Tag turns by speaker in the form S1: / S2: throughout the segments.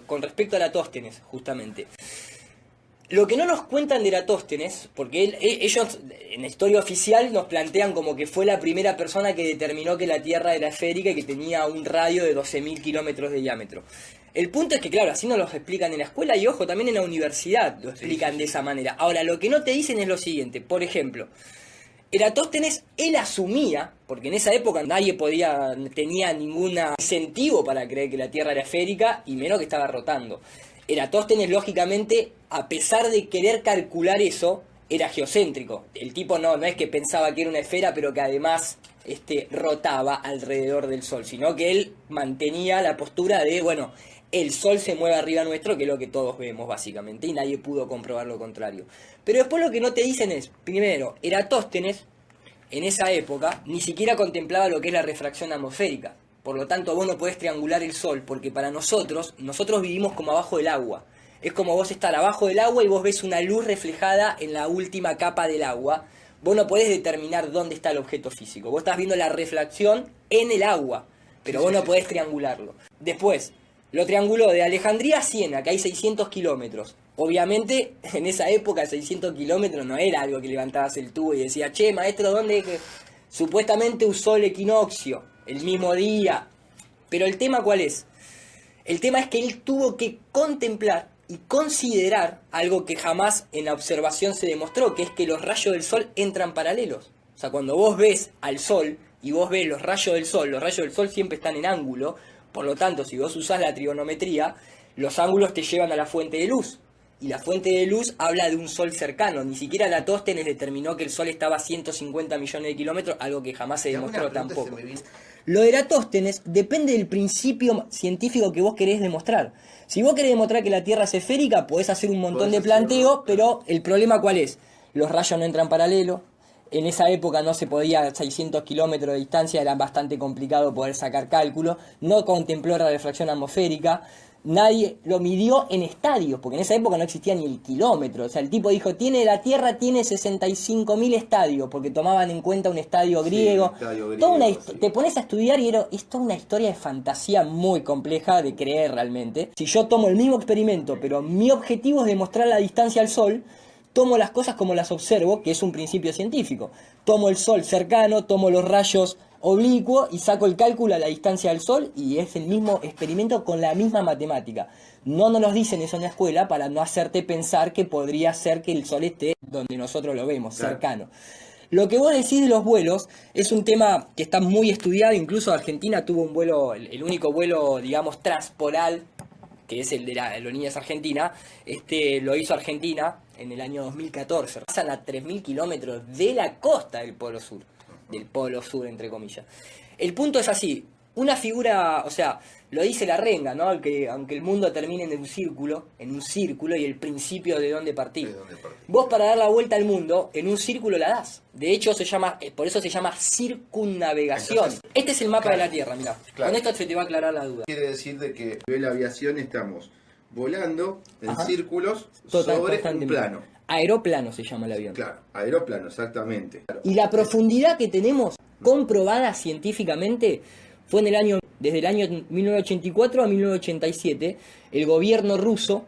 S1: Con respecto a Eratóstenes, justamente. Lo que no nos cuentan de Eratóstenes, porque ellos en la historia oficial nos plantean como que fue la primera persona que determinó que la Tierra era esférica y que tenía un radio de 12.000 kilómetros de diámetro. El punto es que, claro, así nos lo explican en la escuela y, ojo, también en la universidad lo explican de esa manera. Ahora, lo que no te dicen es lo siguiente. Por ejemplo, Eratóstenes, él asumía, porque en esa época nadie tenía ningún incentivo para creer que la Tierra era esférica y menos que estaba rotando. Eratóstenes, lógicamente, a pesar de querer calcular eso, era geocéntrico. El tipo no es que pensaba que era una esfera, pero que además rotaba alrededor del Sol, sino que él mantenía la postura de, bueno, el Sol se mueve arriba nuestro, que es lo que todos vemos básicamente, y nadie pudo comprobar lo contrario. Pero después lo que no te dicen es, primero, Eratóstenes, en esa época, ni siquiera contemplaba lo que es la refracción atmosférica. Por lo tanto, vos no podés triangular el Sol, porque para nosotros vivimos como abajo del agua. Es como vos estar abajo del agua y vos ves una luz reflejada en la última capa del agua. Vos no podés determinar dónde está el objeto físico. Vos estás viendo la reflexión en el agua, pero vos no podés triangularlo. Después, lo trianguló de Alejandría a Siena, que hay 600 kilómetros. Obviamente, en esa época 600 kilómetros no era algo que levantabas el tubo y decía, che, maestro, ¿dónde? Supuestamente usó el equinoccio el mismo día. Pero el tema, ¿cuál es? El tema es que él tuvo que contemplar y considerar algo que jamás en la observación se demostró, que es que los rayos del Sol entran paralelos. O sea, cuando vos ves al Sol y vos ves los rayos del Sol siempre están en ángulo. Por lo tanto, si vos usás la trigonometría, los ángulos te llevan a la fuente de luz. Y la fuente de luz habla de un Sol cercano. Ni siquiera Eratóstenes determinó que el Sol estaba a 150 millones de kilómetros, algo que jamás se demostró tampoco. Lo de Eratóstenes depende del principio científico que vos querés demostrar. Si vos querés demostrar que la Tierra es esférica, podés hacer un montón de planteos, pero el problema ¿cuál es? Los rayos no entran paralelo. En esa época no se podía, a 600 kilómetros de distancia era bastante complicado poder sacar cálculos. No contempló la refracción atmosférica. Nadie lo midió en estadios, porque en esa época no existía ni el kilómetro. O sea, el tipo dijo, la Tierra tiene 65.000 estadios, porque tomaban en cuenta un estadio griego. Sí, te pones a estudiar y es toda una historia de fantasía muy compleja de creer realmente. Si yo tomo el mismo experimento, pero mi objetivo es demostrar la distancia al Sol, tomo las cosas como las observo, que es un principio científico. Tomo el Sol cercano, tomo los rayos oblicuo y saco el cálculo a la distancia del Sol y es el mismo experimento con la misma matemática. No nos dicen eso en la escuela para no hacerte pensar que podría ser que el Sol esté donde nosotros lo vemos, claro, cercano. Lo que vos decís de los vuelos es un tema que está muy estudiado, incluso Argentina tuvo un vuelo, el único vuelo, digamos, transpolar, que es el de la aerolíneas argentina, lo hizo Argentina en el año 2014. Pasan a 3.000 kilómetros de la costa del Polo Sur entre comillas. El punto es así, una figura, o sea, lo dice la renga, ¿no? Aunque el mundo termine en un círculo y el principio de dónde partir. Vos para dar la vuelta al mundo, en un círculo la das. De hecho, por eso se llama circunnavegación. Entonces, este es el mapa, claro, de la Tierra, mirá. Claro. Con esto se te va a aclarar la duda.
S2: Quiere decir de que en la aviación estamos volando en círculos sobre un plano.
S1: Aeroplano se llama el avión.
S2: Claro, aeroplano, exactamente.
S1: Y la profundidad que tenemos comprobada científicamente fue desde el año 1984 a 1987, el gobierno ruso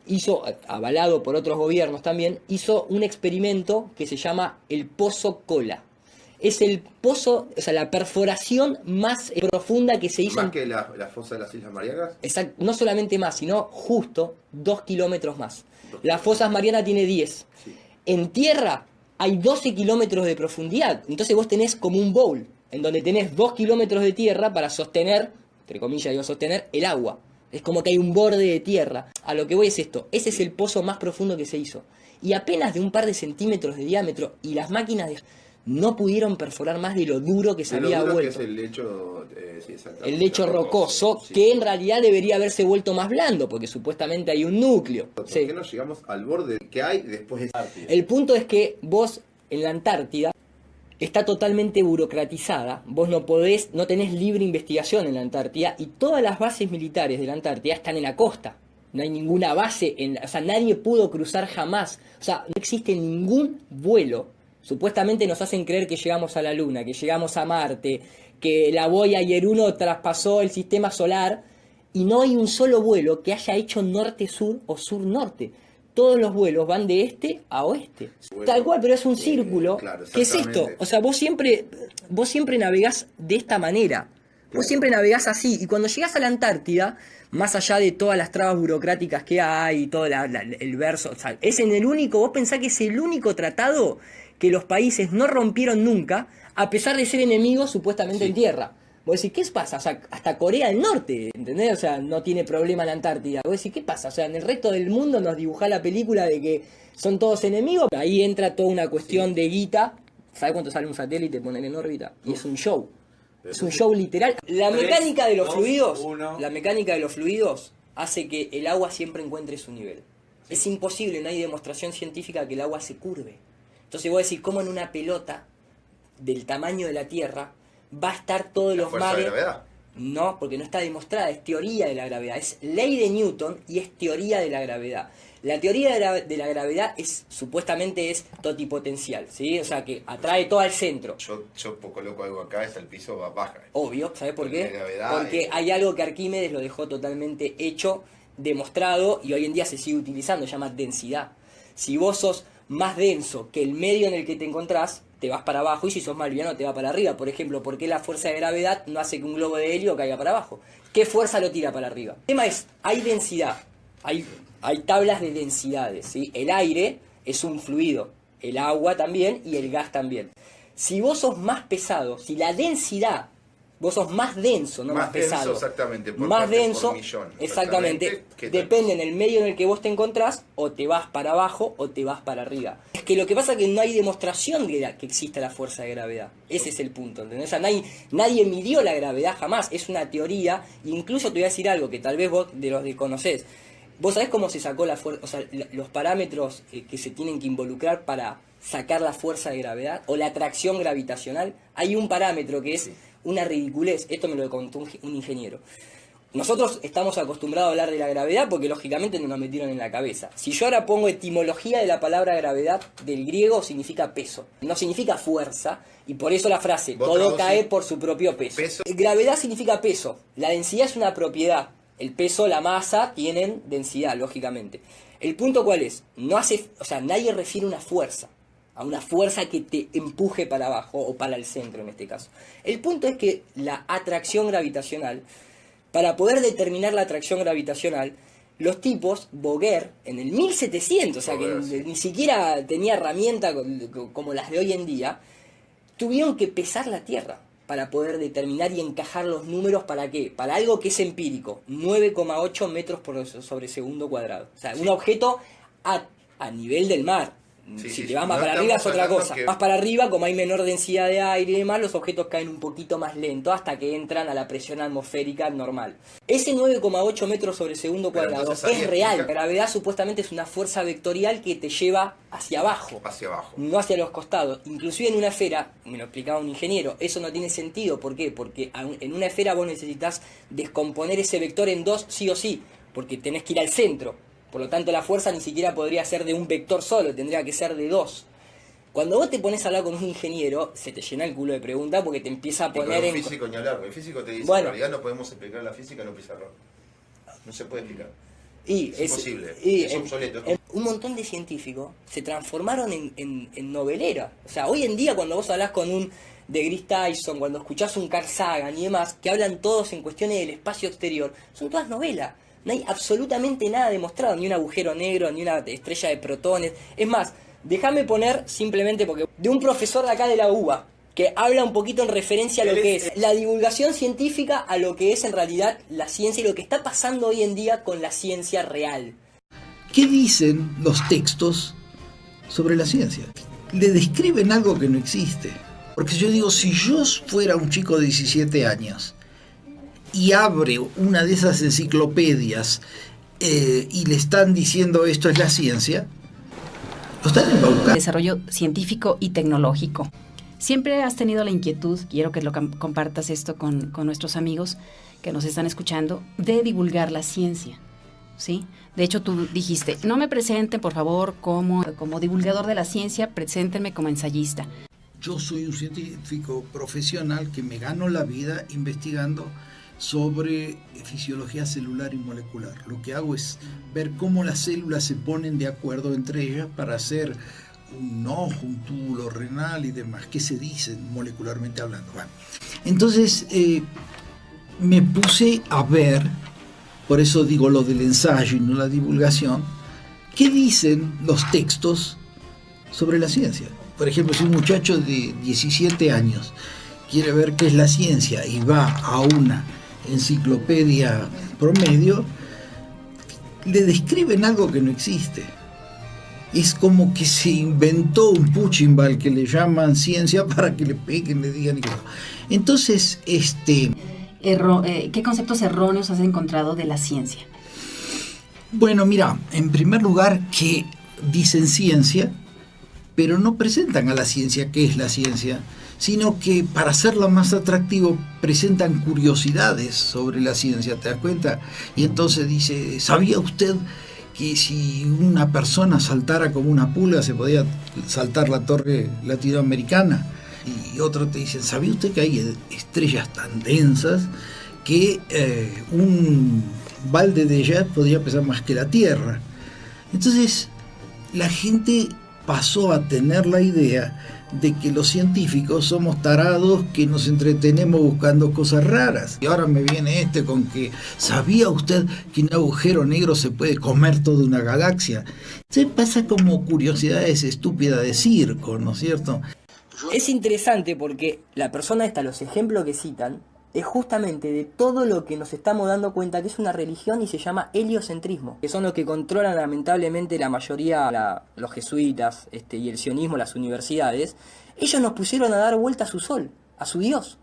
S1: hizo, avalado por otros gobiernos también, hizo un experimento que se llama el Pozo Kola. Es el pozo, o sea, la perforación más profunda que se hizo.
S2: ¿Más que la fosa de las Islas Marianas?
S1: Exacto, no solamente más, sino justo 2 kilómetros más. La fosa Mariana tiene 10. Sí. En tierra hay 12 kilómetros de profundidad. Entonces vos tenés como un bowl, en donde tenés 2 kilómetros de tierra para sostener, entre comillas digo sostener, el agua. Es como que hay un borde de tierra. A lo que voy es esto. Ese es el pozo más profundo que se hizo. Y apenas de un par de centímetros de diámetro, y las máquinas no pudieron perforar más de lo duro que se había vuelto.
S2: Que es el lecho,
S1: el lecho rocoso, sí, que en realidad debería haberse vuelto más blando, porque supuestamente hay un núcleo.
S2: ¿Por qué no llegamos al borde que hay después de Antártida?
S1: El punto es que vos en la Antártida está totalmente burocratizada, vos no tenés libre investigación en la Antártida y todas las bases militares de la Antártida están en la costa. No hay ninguna base, o sea, nadie pudo cruzar jamás. O sea, no existe ningún vuelo. Supuestamente nos hacen creer que llegamos a la Luna, que llegamos a Marte, que la Voyager 1 traspasó el sistema solar y no hay un solo vuelo que haya hecho norte-sur o sur-norte. Todos los vuelos van de este a oeste. Bueno, tal cual, pero es un círculo.
S2: Claro,
S1: ¿qué es esto? O sea, vos siempre navegás de esta manera. Vos siempre navegás así. Y cuando llegás a la Antártida, más allá de todas las trabas burocráticas que hay y todo el verso, o sea, es en el único, vos pensás que es el único tratado que los países no rompieron nunca, a pesar de ser enemigos supuestamente en tierra. Vos decís, ¿qué pasa? O sea, hasta Corea del Norte, ¿entendés? O sea, no tiene problema la Antártida. Vos decís, ¿qué pasa? O sea, en el resto del mundo nos dibujá la película de que son todos enemigos. Ahí entra toda una cuestión de guita. ¿Sabés cuánto sale un satélite poner en órbita? Y es un show. Es un show literal. La mecánica de los fluidos hace que el agua siempre encuentre su nivel. Sí. Es imposible, no hay demostración científica que el agua se curve. Entonces vos decís, ¿cómo en una pelota del tamaño de la Tierra va a estar todos los mares? No, porque no está demostrada, es teoría de la gravedad, es ley de Newton y es teoría de la gravedad. La teoría de la gravedad supuestamente es totipotencial, ¿sí? O sea, que atrae todo al centro.
S2: Yo coloco algo acá, hasta el piso baja.
S1: Obvio, ¿sabes por qué? Porque hay algo que Arquímedes lo dejó totalmente hecho, demostrado, y hoy en día se sigue utilizando, se llama densidad. Si vos sos más denso que el medio en el que te encontrás, te vas para abajo, y si sos más liviano te va para arriba. Por ejemplo, ¿por qué la fuerza de gravedad no hace que un globo de helio caiga para abajo? ¿Qué fuerza lo tira para arriba? El tema es, hay densidad, hay tablas de densidades, ¿sí? El aire es un fluido, el agua también y el gas también. Si vos sos más pesado, si la densidad, vos sos más denso, no más pesado.
S2: Exactamente,
S1: más denso,
S2: por millón,
S1: exactamente, depende en el medio en el que vos te encontrás, o te vas para abajo o te vas para arriba. Es que lo que pasa es que no hay demostración de que exista la fuerza de gravedad. Ese es el punto, ¿entendés? O sea, nadie midió la gravedad jamás, es una teoría. Incluso te voy a decir algo que tal vez vos de los desconocés. ¿Vos sabés cómo se sacó la fuerza, o sea, los parámetros que se tienen que involucrar para sacar la fuerza de gravedad o la atracción gravitacional? Hay un parámetro que es una ridiculez. Esto me lo contó un ingeniero. Nosotros estamos acostumbrados a hablar de la gravedad porque lógicamente nos metieron en la cabeza. Si yo ahora pongo etimología de la palabra gravedad, del griego significa peso, no significa fuerza, y por eso la frase, todo cae por su propio peso. Gravedad significa peso, la densidad es una propiedad. El peso, la masa, tienen densidad, lógicamente. El punto ¿cuál es? Nadie refiere una fuerza, a una fuerza que te empuje para abajo, o para el centro en este caso. El punto es que la atracción gravitacional, para poder determinar la atracción gravitacional, los tipos, Bouguer, en el 1700, o sea que ni siquiera tenía herramientas como las de hoy en día, tuvieron que pesar la Tierra para poder determinar y encajar los números. ¿Para qué? Para algo que es empírico, 9,8 metros sobre segundo cuadrado. O sea, un objeto a nivel del mar. Si te vas más para arriba es otra cosa. Más para arriba, como hay menor densidad de aire y demás, los objetos caen un poquito más lento hasta que entran a la presión atmosférica normal. Ese 9,8 metros sobre segundo cuadrado es real. La gravedad supuestamente es una fuerza vectorial que te lleva hacia abajo. No hacia los costados. Inclusive en una esfera, me lo explicaba un ingeniero, eso no tiene sentido. ¿Por qué? Porque en una esfera vos necesitas descomponer ese vector en dos sí o sí, porque tenés que ir al centro. Por lo tanto, la fuerza ni siquiera podría ser de un vector solo, tendría que ser de dos. Cuando vos te pones a hablar con un ingeniero, se te llena el culo de preguntas porque te empieza a poner
S2: en... El físico ni hablar, el físico te dice, en realidad no podemos explicar la física en un pizarrón. No se puede explicar. Es imposible, es obsoleto.
S1: Un montón de científicos se transformaron en noveleras. O sea, hoy en día cuando vos hablás con un deGrasse Tyson, cuando escuchás un Carl Sagan y demás, que hablan todos en cuestiones del espacio exterior, son todas novelas. No hay absolutamente nada demostrado, ni un agujero negro, ni una estrella de protones. Es más, déjame poner simplemente porque de un profesor de acá de la UBA, que habla un poquito en referencia a lo que es la divulgación científica, a lo que es en realidad la ciencia y lo que está pasando hoy en día con la ciencia real.
S3: ¿Qué dicen los textos sobre la ciencia? Le describen algo que no existe. Porque yo digo, si yo fuera un chico de 17 años... y abre una de esas enciclopedias y le están diciendo esto es la ciencia, lo están embaucando.
S4: Desarrollo científico y tecnológico. Siempre has tenido la inquietud, quiero que lo compartas esto con nuestros amigos que nos están escuchando, de divulgar la ciencia, ¿sí? De hecho, tú dijiste, no me presenten, por favor, como divulgador de la ciencia, preséntenme como ensayista.
S3: Yo soy un científico profesional que me gano la vida investigando sobre fisiología celular y molecular. Lo que hago es ver cómo las células se ponen de acuerdo entre ellas para hacer un ojo, un túbulo renal y demás, que se dicen molecularmente hablando. Bueno, entonces me puse a ver, por eso digo lo del ensayo y no la divulgación, qué dicen los textos sobre la ciencia. Por ejemplo, si un muchacho de 17 años quiere ver qué es la ciencia y va a una enciclopedia promedio, le describen algo que no existe. Es como que se inventó un puchimbal que le llaman ciencia para que le peguen, le digan y todo. Entonces,
S4: ¿qué conceptos erróneos has encontrado de la ciencia?
S3: Bueno, mira, en primer lugar que dicen ciencia, pero no presentan a la ciencia qué es la ciencia, sino que para hacerla más atractivo presentan curiosidades sobre la ciencia, ¿te das cuenta? Y entonces dice, ¿sabía usted que si una persona saltara como una pulga se podía saltar la torre latinoamericana? Y otro te dice, ¿sabía usted que hay estrellas tan densas que un balde de ellas podría pesar más que la Tierra? Entonces la gente pasó a tener la idea de que los científicos somos tarados que nos entretenemos buscando cosas raras. Y ahora me viene con que, ¿sabía usted que un agujero negro se puede comer toda una galaxia? Se pasa como curiosidades estúpidas de circo, ¿no es cierto?
S1: Es interesante porque la persona esta, los ejemplos que citan, es justamente de todo lo que nos estamos dando cuenta que es una religión y se llama heliocentrismo, que son los que controlan lamentablemente la mayoría, los jesuitas y el sionismo, las universidades. Ellos nos pusieron a dar vuelta a su sol, a su Dios.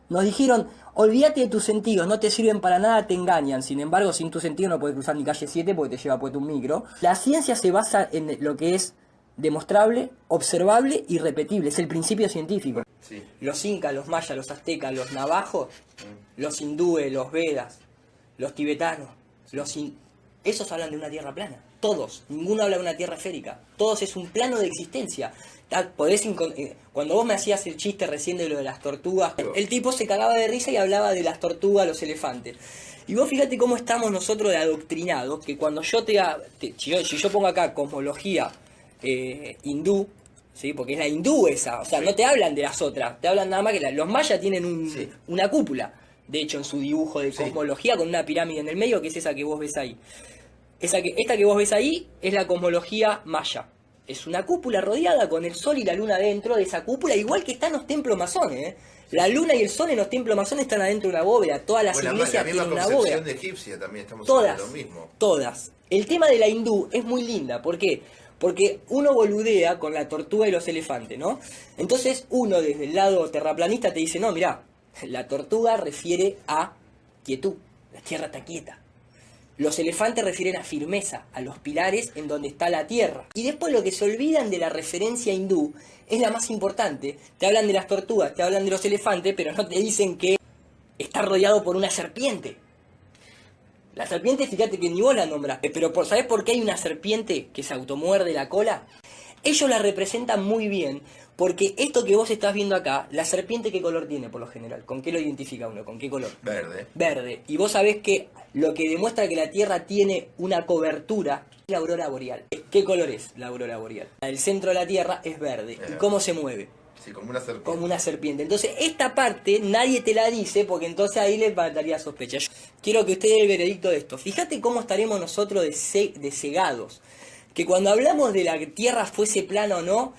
S1: Nos dijeron, olvídate de tus sentidos, no te sirven para nada, te engañan. Sin embargo, sin tus sentidos no puedes cruzar ni calle 7 porque te lleva puesto un micro. La ciencia se basa en lo que es demostrable, observable y repetible. Es el principio científico. Sí. Los incas, los mayas, los aztecas, los navajos, los hindúes, los vedas, los tibetanos, esos hablan de una tierra plana. Todos. Ninguno habla de una tierra esférica. Todos es un plano de existencia. Cuando vos me hacías el chiste recién de lo de las tortugas, el tipo se cagaba de risa y hablaba de las tortugas, los elefantes. Y vos fíjate cómo estamos nosotros de adoctrinados, que cuando yo si yo pongo acá cosmología hindú, ¿sí? Porque es la hindú esa, o sea, sí. No te hablan de las otras, te hablan nada más que los mayas tienen una cúpula, de hecho en su dibujo de cosmología con una pirámide en el medio, que es esa que vos ves ahí. Esta que vos ves ahí es la cosmología maya. Es una cúpula rodeada con el sol y la luna dentro de esa cúpula, igual que están los templos masones, La luna y el sol en los templos masones están adentro de una bóveda. Todas las iglesias tienen una bóveda.
S2: La misma concepción de egipcia también estamos
S1: hablando
S2: lo mismo.
S1: Todas. El tema de la hindú es muy linda. ¿Por qué? Porque uno boludea con la tortuga y los elefantes, ¿no? Entonces uno desde el lado terraplanista te dice, no, mirá, la tortuga refiere a quietud, la tierra está quieta. Los elefantes refieren a firmeza, a los pilares en donde está la tierra. Y después lo que se olvidan de la referencia hindú es la más importante. Te hablan de las tortugas, te hablan de los elefantes, pero no te dicen que está rodeado por una serpiente. La serpiente, fíjate que ni vos la nombraste, pero ¿sabés por qué hay una serpiente que se automuerde la cola? Ellos la representan muy bien, porque esto que vos estás viendo acá, la serpiente, ¿qué color tiene por lo general? ¿Con qué lo identifica uno? ¿Con qué color?
S2: Verde.
S1: Verde. Y vos sabés que lo que demuestra que la Tierra tiene una cobertura es la aurora boreal. ¿Qué color es la aurora boreal? El centro de la Tierra es verde. ¿Y cómo se mueve?
S2: Sí, como una serpiente.
S1: Como una serpiente. Entonces, esta parte nadie te la dice, porque entonces ahí les daría sospecha. Yo quiero que usted dé el veredicto de esto. Fíjate cómo estaremos nosotros de cegados. Que cuando hablamos de la Tierra fuese plana o no,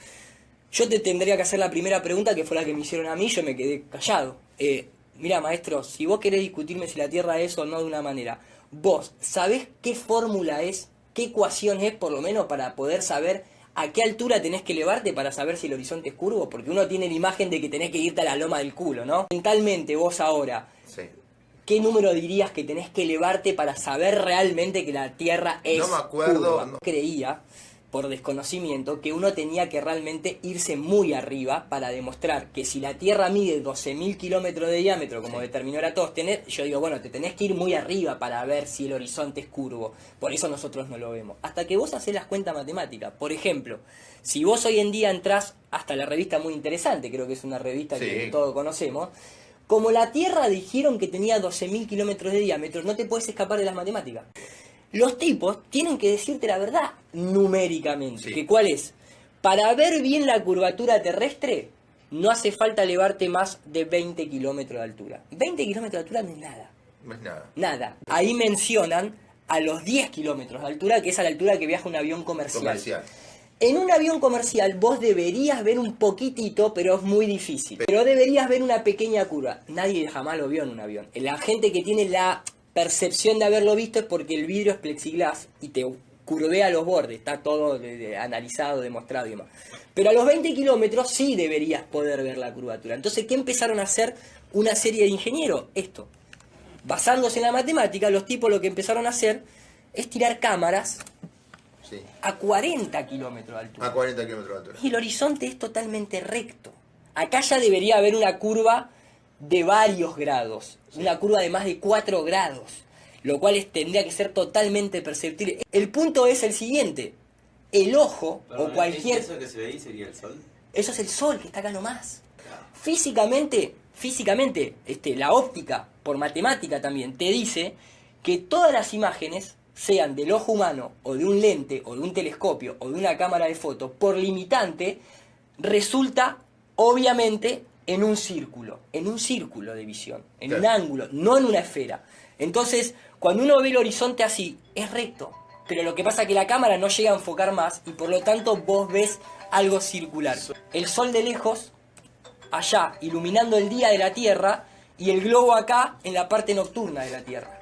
S1: yo te tendría que hacer la primera pregunta, que fue la que me hicieron a mí, yo me quedé callado. Mira, maestro, si vos querés discutirme si la Tierra es o no de una manera, vos sabés qué fórmula es, qué ecuación es, por lo menos para poder saber a qué altura tenés que elevarte para saber si el horizonte es curvo, porque uno tiene la imagen de que tenés que irte a la loma del culo, ¿no? Mentalmente vos ahora,
S2: sí.
S1: ¿Qué número dirías que tenés que elevarte para saber realmente que la Tierra es
S2: No me acuerdo.
S1: curva? Creía, por desconocimiento, que uno tenía que realmente irse muy arriba para demostrar que si la Tierra mide 12.000 kilómetros de diámetro, como determinó Eratóstenes, yo digo, bueno, te tenés que ir muy arriba para ver si el horizonte es curvo. Por eso nosotros no lo vemos. Hasta que vos hacés las cuentas matemáticas. Por ejemplo, si vos hoy en día entrás hasta la revista Muy Interesante, creo que es una revista que todos conocemos, Como la Tierra dijeron que tenía 12.000 kilómetros de diámetro, no te puedes escapar de las matemáticas. Los tipos tienen que decirte la verdad numéricamente. Sí. ¿Que cuál es? Para ver bien la curvatura terrestre, no hace falta elevarte más de 20 kilómetros de altura. 20 kilómetros de altura no es nada.
S2: No es nada.
S1: Nada. Ahí mencionan a los 10 kilómetros de altura, que es a la altura que viaja un avión comercial. En un avión comercial vos deberías ver un poquitito, pero es muy difícil. Pero deberías ver una pequeña curva. Nadie jamás lo vio en un avión. La gente que tiene la percepción de haberlo visto es porque el vidrio es plexiglas y te curvea los bordes. Está todo analizado, demostrado y demás. Pero a los 20 kilómetros sí deberías poder ver la curvatura. Entonces, ¿qué empezaron a hacer una serie de ingenieros? Esto. Basándose en la matemática, los tipos lo que empezaron a hacer es tirar cámaras a 40 kilómetros de altura.
S2: A 40 kilómetros de altura.
S1: Y el horizonte es totalmente recto. Acá ya debería haber una curva de varios grados. Sí. Una curva de más de 4 grados. Lo cual tendría que ser totalmente perceptible. El punto es el siguiente. El ojo, o cualquier...
S5: ¿Eso que se ve ahí sería el sol?
S1: Eso es el sol, que está acá nomás. Claro. Físicamente, la óptica, por matemática también, te dice que todas las imágenes, sean del ojo humano, o de un lente, o de un telescopio, o de una cámara de fotos, por limitante, resulta, obviamente, en un círculo de visión, en claro. Un ángulo, no en una esfera. Entonces, cuando uno ve el horizonte así, es recto, pero lo que pasa es que la cámara no llega a enfocar más, y por lo tanto vos ves algo circular. El sol de lejos, allá, iluminando el día de la Tierra, y el globo acá, en la parte nocturna de la Tierra.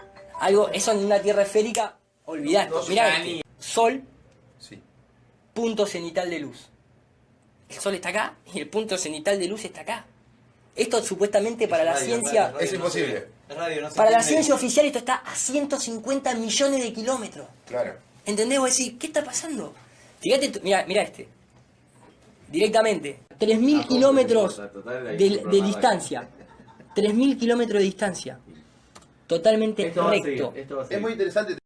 S1: Eso en una Tierra esférica, olvidate. Mirá, sol, sí. Punto cenital de luz. El sol está acá y el punto cenital de luz está acá. Esto supuestamente para la ciencia...
S2: Es imposible.
S1: Para la ciencia oficial esto está a 150 millones de kilómetros.
S2: Claro.
S1: ¿Entendés? Vos decís, ¿qué está pasando? Fíjate, mirá este. Directamente. 3.000 kilómetros de distancia. 3.000 kilómetros de distancia. Totalmente recto.
S2: Es muy interesante.